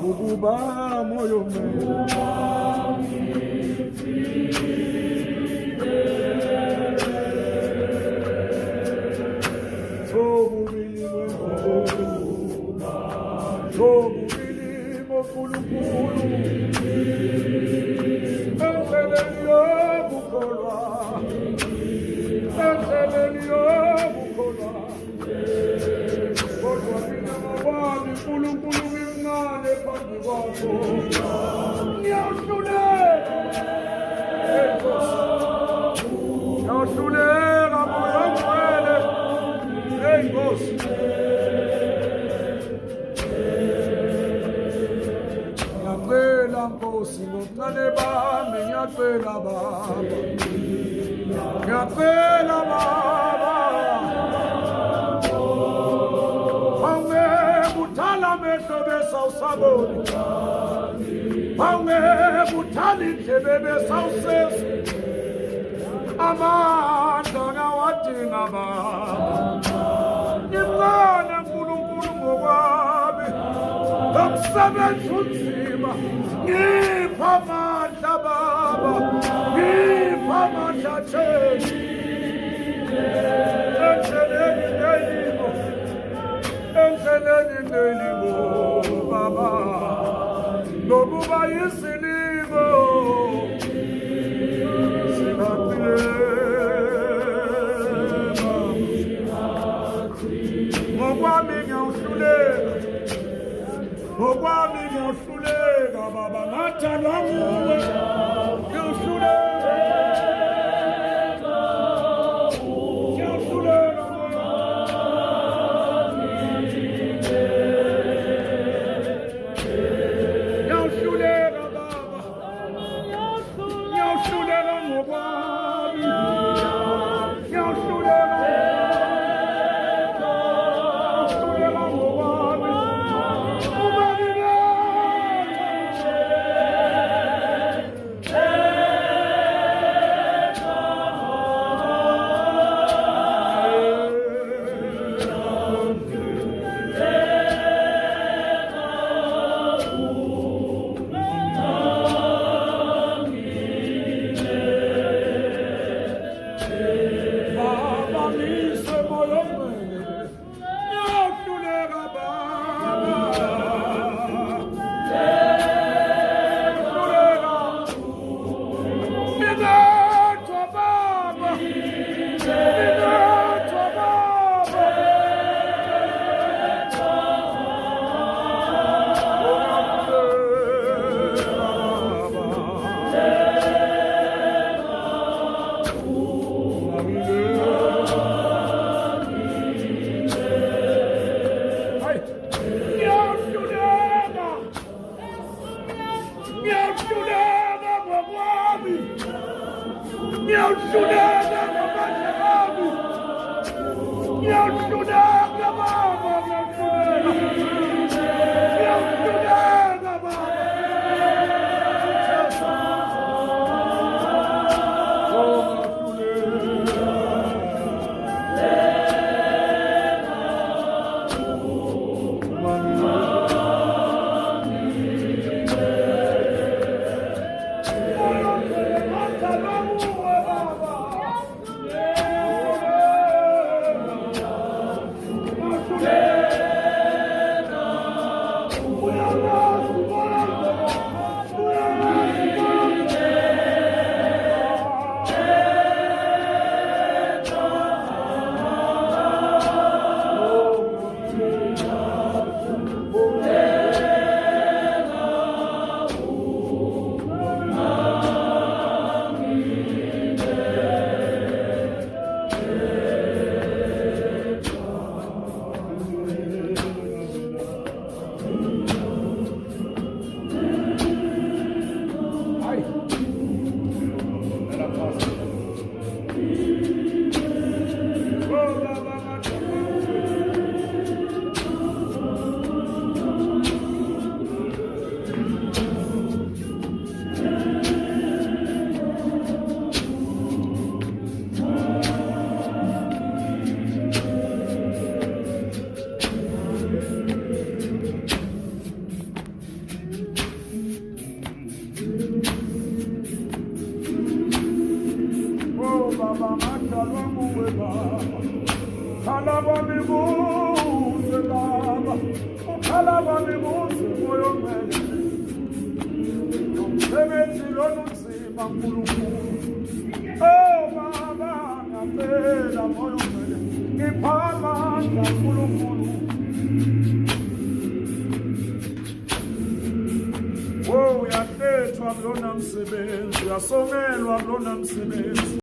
ukuba moyo ngiyacela baba awungekuthala amehlo besawusaboni awungekuthala indlebe besawusesi amandla ngawadinga baba ngimncane nkulunkulu ngokwami lomsebenzi unzima ngipha amandla baba ngipha amandla theni endleleni nelimo baba nokuba yisilimo ngokwami ngiyawuhluleka baba ngathandwa nguwe ngiyawuhluleka Kalaba mibuze baba, kalaba mibuze moyo mwele. Umsebenzi lonunzima nkulunkulu. Oh baba, ngapela moyo mwele. Ngiphamandla nkulunkulu. Oh, uyahlethwa kulona msebenzi, uyasongelwa kulona msebenzi.